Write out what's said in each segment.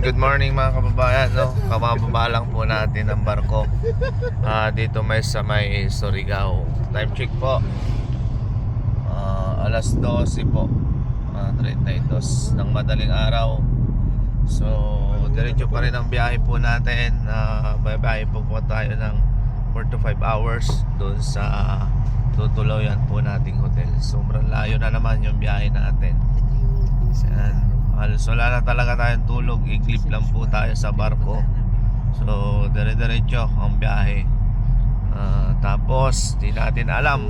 Good morning mga kababayan, no? Kabababa lang po natin ang barko. Dito sa may Surigao. Time check po. Alas 12 po. 32 ng madaling araw. So, diretso pa rin ang biyahe po natin. Biyahe po tayo ng 4 to 5 hours doon sa tutuluyan po nating hotel. Sobrang layo na naman yung biyahe natin. Yan. Halos wala na talaga tayong tulog. I-clip lang po tayo sa barko. So dire-diretso ang biyahe. Tapos di natin alam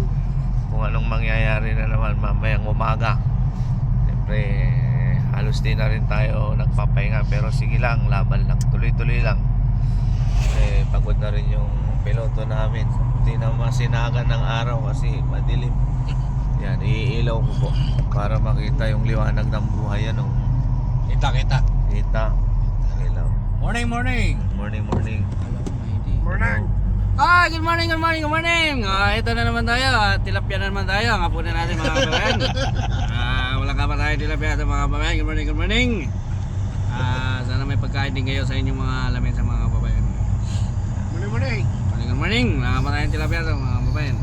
kung anong mangyayari na naman mamayang umaga. Siyempre halos di na rin tayo nagpapahinga. Pero sige lang, laban lang, tuloy-tuloy lang. Pagod na rin yung piloto namin. Hindi na masinagan ng araw kasi madilim. Yan, iilaw ko po para makita yung liwanag ng buhay. Ano? Kita. Ilaw. Morning. Morning. Morning. Good morning. Ito na naman tayo. Tilapia na naman tayo. Ang hapunan natin mga kababayan. Wala ka pa tayo tilapia ito mga kababayan. Good morning. Sana may pagkain din kayo sa inyong mga lamin sa mga kababayan. Good morning. Wala ka pa tayong tilapia ito mga kababayan.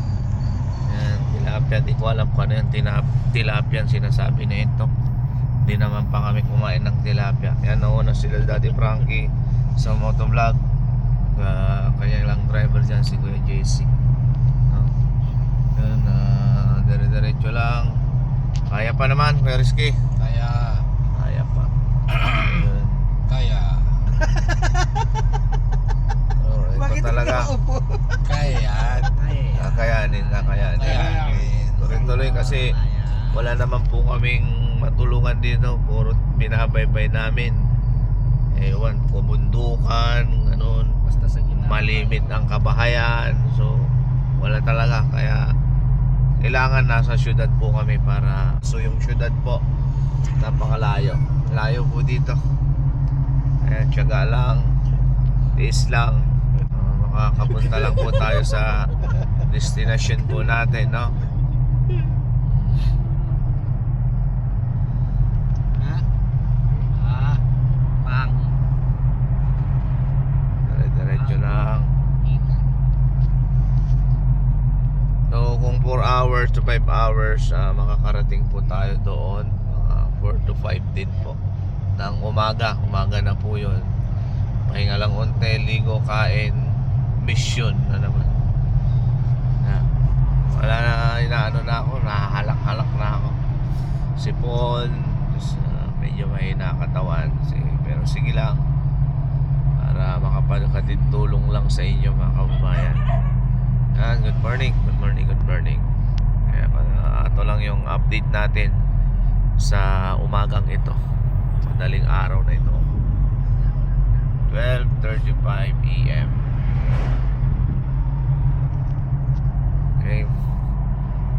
Yan, tilapia. Di ko alam kung ano yung tilapia ang sinasabi na ito. Hindi naman pa kami kumain ng tilapia. Yan, nauna sila Daddy Frankie sa motovlog. Kanya lang driver dyan si Kuya JC. Yan, dire-diretso lang. Kaya pa naman, Kuya Rizky. Kaya pa. Yan. Kaya. Ito talaga. Kakayanin. Tuloy-tuloy kasi wala naman po kaming matulungan dito. Puro binabaybay namin. Ewan, kumundukan, ganun. Basta sa Malimit ang kabahayan. So, wala talaga. Kaya, kailangan nasa syudad po kami para... So, yung syudad po, napakalayo. Layo po dito. Kaya, tiyaga lang. Tiis lang. Makakapunta lang po tayo sa destination po natin, no? Pang. Diretso lang. So kung 4 hours to 5 hours makakarating po tayo doon. 4 to 5 din po ng umaga na po yun. Pahinga lang unti, ligo, kain, mission na naman. Wala na, inaano na ako, nahahalak-halak na ako. Sipon, medyo mahina katawan. Pero sige lang, para makapagkatid tulong lang sa inyo mga kababayan. Good morning. Kaya, ito lang yung update natin sa umagang ito, madaling araw na ito, 12:35 AM. Okay,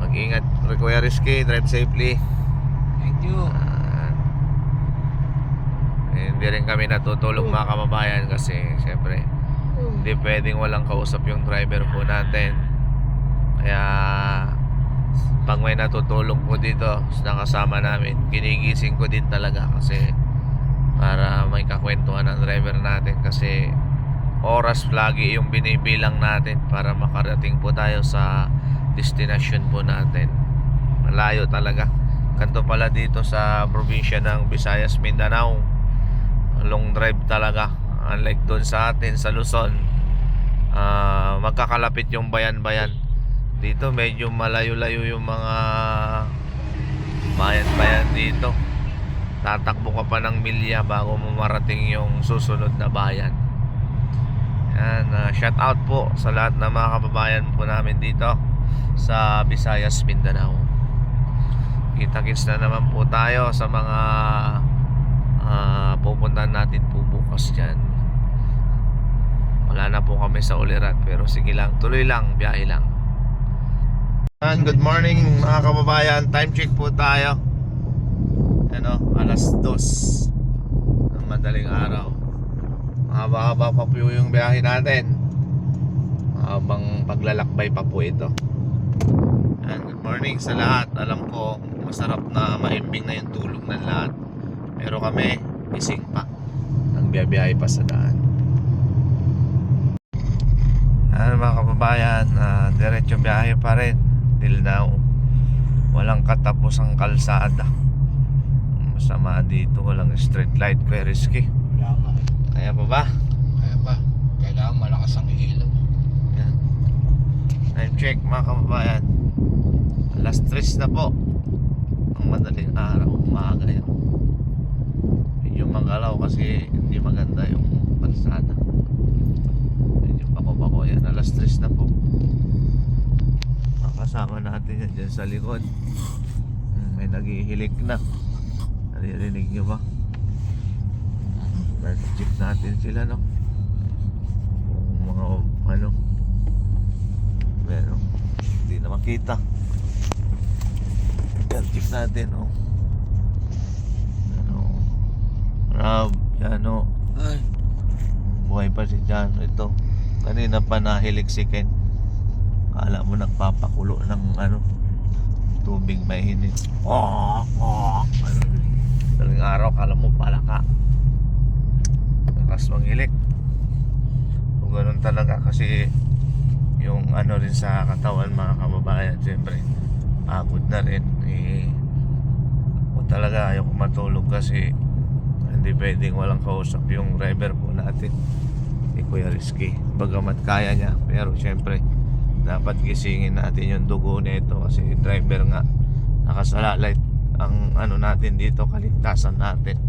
mag-ingat Kuya Rizky, drive safely. Thank you. Hindi rin kami natutulog mga kababayan kasi syempre hindi pwedeng walang kausap yung driver po natin. Kaya pag may natutulog po dito na kasama namin, ginigising ko din talaga kasi para may kakwentuhan ng driver natin. Kasi oras lagi yung binibilang natin para makarating po tayo sa destination po natin. Malayo talaga. Kanto pala dito sa probinsya ng Visayas, Mindanao, long drive talaga. Unlike doon sa atin sa Luzon, magkakalapit yung bayan-bayan. Dito medyo malayo-layo yung mga bayan-bayan dito. Tatakbo ka pa ng milya bago mo marating yung susunod na bayan. Yan, shout out po sa lahat ng mga kababayan po namin dito sa Visayas, Mindanao. Kita-kits na naman po tayo sa mga pupuntahan natin po bukas dyan. Wala na po kami sa ulirat, pero sige lang, tuloy lang, biyahe lang. Good morning mga kababayan. Time check po tayo. Alas 2 ng madaling araw. Mahaba-haba pa po yung biyahe natin. Habang paglalakbay pa po ito. Good morning sa lahat. Alam ko masarap na maimbing na yung tulog ng lahat. Pero kami gising pa. Nagbiyabiyahe pa sa daan. Ano mga kababayan, diretso biyahe pa rin till now. Walang katapusang kalsada. Masama dito, walang street light, very risky. Kaya nga. Kaya pa ba? Kaya ba? Kailangan malakas ang ilaw. Yan. Time check mga kababayan. Alas 3 na po. Ang madaling araw, umaga yun. Medyo magalaw kasi hindi maganda yung kalsada. Medyo bako-bako yan. Alas 3 na po. Makasama natin yan dyan sa likod. May naghihilik na. Naririnig nyo ba? Check natin sila, no? Kung mga ano, pero hindi na makita. Check natin, oh. Ano, Rob, Jano. Ay. Buhay pa si Jano. Ito, kanina pa nahilik si Ken. Kala mo nagpapakulo ng ano, tubig mainit. Daling araw, kala mo palaka. Lakas manghilik. Kung ganun talaga kasi yung ano rin sa katawan mga kababayan, siyempre pagod na rin o talaga ayaw ko matulog kasi hindi pwedeng walang kausap yung driver po natin ni Kuya Rizky. Bagamat kaya niya, pero siyempre dapat gisingin natin yung dugo nito kasi driver nga nakasalalay ang ano natin dito, kaligtasan natin,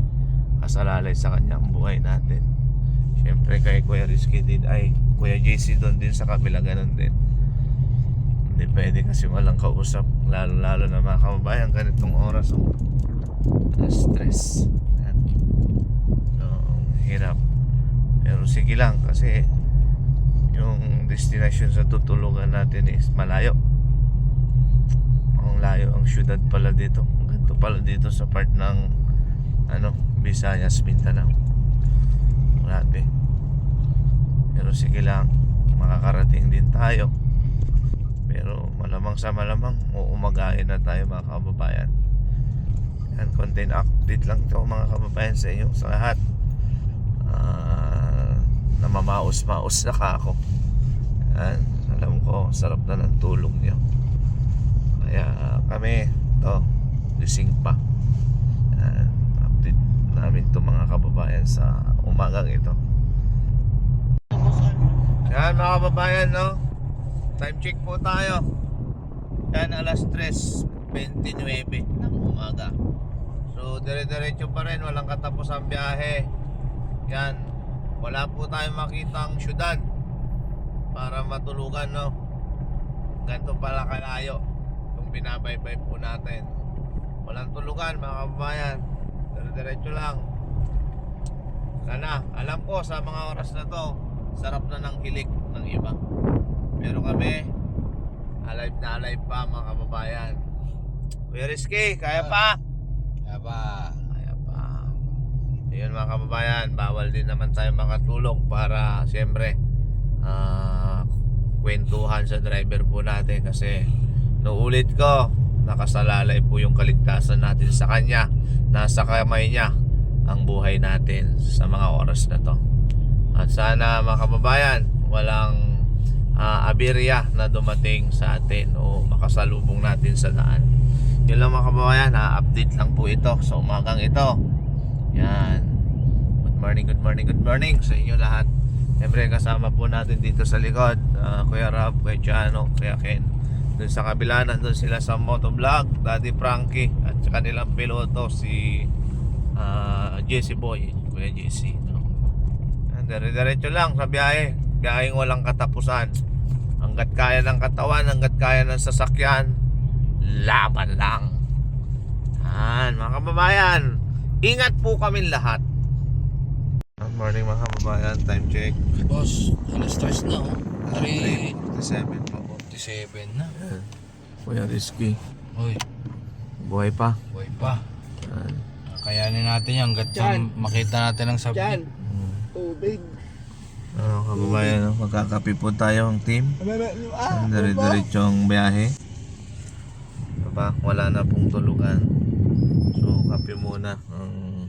kasalalay sa kanyang buhay natin. Siyempre kay Kuya Rizky din, ay Kuya JC doon din sa kabila, ganun din. Hindi pwede kasi walang kausap, lalo na mga kababayan ganitong oras, oh. Stress. Yan. So, hirap. Pero sige lang kasi yung destination sa tutulugan natin is malayo. Ang layo ang syudad pala dito. Ganito pala dito sa part ng ano, Visayas, Mindanao. Grabe. Pero sige lang, makakarating din tayo. Pero malamang sa malamang uumagain na tayo mga kababayan. Yan, content update lang ito mga kababayan sa inyo, sa lahat. Namamaos-maos na ka ako. Yan, alam ko sarap na ng tulong nyo. Kaya kami to gising pa. Yan, update namin to mga kababayan sa umagang ito. Yan mga kababayan, no? Time check po tayo. Yan, alas 3:29 ng umaga. So dire-diretso pa rin, walang katapos ang biyahe. Yan, wala po tayong makitang syudad para matulugan, no? Ganito pala kalayo yung binabaybay po natin. Walang tulugan mga kababayan, dire-diretso lang. Sana, alam ko sa mga oras na to sarap na ng hilik ng iba, pero kami alive na alive pa mga kababayan. Kuya Rizky, kaya pa? Kaya ba? Kaya pa. Ayun mga kababayan, bawal din naman tayo makatulog para siyempre kwentuhan sa driver po natin kasi nauulit ko, nakasalalay po yung kaligtasan natin sa kanya. Nasa kamay niya ang buhay natin sa mga oras na to. At sana mga kababayan, walang aberya na dumating sa atin o makasalubong natin sa daan. Yun lang mga kababayan, update lang po ito sa umagang ito. Yan. Good morning sa inyo lahat. Siyempre kasama po natin dito sa likod, Kuya Rob, Kuya Jano, Kuya Ken. Doon sa kabila, nandun sila sa motovlog, Daddy Frankie, at sa kanilang piloto si Jesse Boy, Kuya Jesse, no? Dire-diretso lang sa biyahe, biyaheng walang katapusan. Hanggat kaya ng katawan, hanggat kaya ng sasakyan, laban lang. Yan, mga kababayan, ingat po kami lahat. Good morning mga kababayan, time check. Boss, alas 3 na, oh. 3:47 po. 47 na. Yan. Kuya Rizky, Uy, buhay pa. boy pa. Yan. Kayanin natin yan hanggat sa makita natin ang sabi. Tubig. Kababayan, no? Magkakape po tayo ang team. Dire-diretsong biyahe. Diba? Wala na pong tulugan. So kape muna ang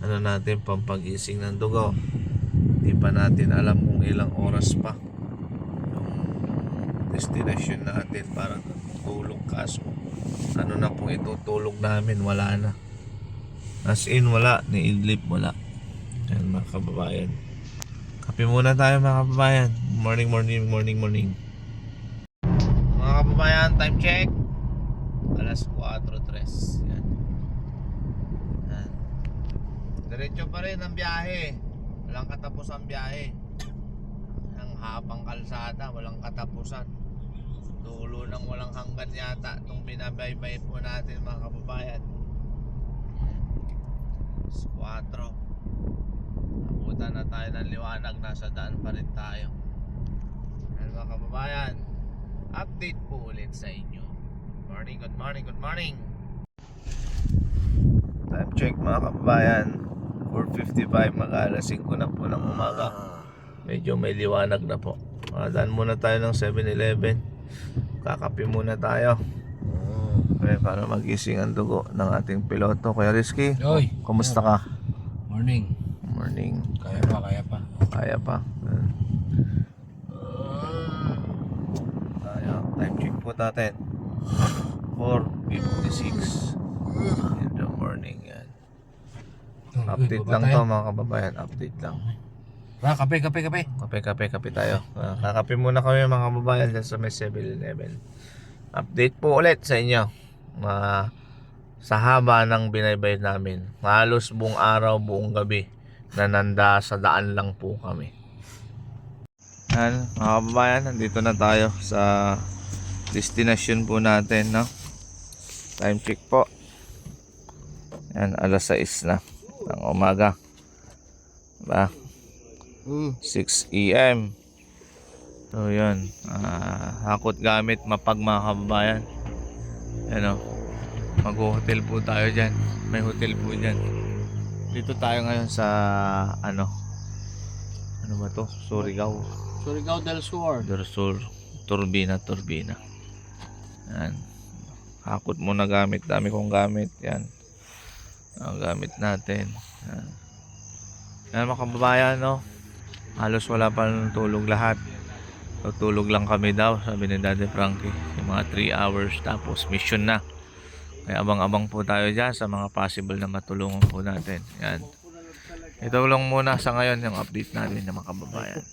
ano natin, pampagising ng dugo. Hindi pa natin alam kung ilang oras pa yung destination natin para tulog, kaso ano na pong itutulog namin, wala na. As in wala, ni Idlip wala. Yan mga kababayan. Kape muna tayo mga kababayan. Morning. Mga kababayan, time check. Alas 4:03. Yan. Yan. Diretso pa rin ang biyahe. Walang katapusan biyahe. Ang habang kalsada, walang katapusan. Dulo ng walang hanggan yata itong binabaybay po natin mga kababayan. 4. Abutan na tayo ng liwanag, nasa daan pa rin tayo. Yan mga kababayan, update po ulit sa inyo. Good morning. Time check mga kababayan, 4:55, mag-alas 5 na po ng umaga. Medyo may liwanag na po. Daan muna tayo ng 7-Eleven. Kakape muna tayo. Okay, para magising ang dugo ng ating piloto. Kuya Rizky, Oy, kumusta ka? morning. Kaya pa. Kaya pa. Tayo, time check po natin. 4:56 in the morning. Yan. Update lang to mga kababayan. Update lang. Kape. Kape tayo. Kakape muna kami mga kababayan sa may 7-Eleven. Update po ulit sa inyo. Sa haba ng binaybay namin, halos buong araw, buong gabi, nananda sa daan lang po kami. Yan, mga kababayan, nandito na tayo sa destination po natin, no? Time check po. Yan, alas 6 na ng umaga. Diba? 6 AM. So yun, hakot gamit mapag mga kababayan. Yan o, mag-hotel po tayo dyan. May hotel po dyan. Dito tayo ngayon sa ano ba to? Surigao del Sur. Turbina. Yan. Hakot muna gamit. Dami kong gamit. Yan. Ang gamit natin. Yan mga kababayan, no? Halos wala pa ng tulog lahat. Tutulog lang kami daw, sabi ni Daddy Frankie. Yung mga 3 hours tapos mission na. Kaya abang-abang po tayo dyan sa mga possible na matulungan po natin. Yan. Ito lang muna sa ngayon yung update natin ng mga kababayan.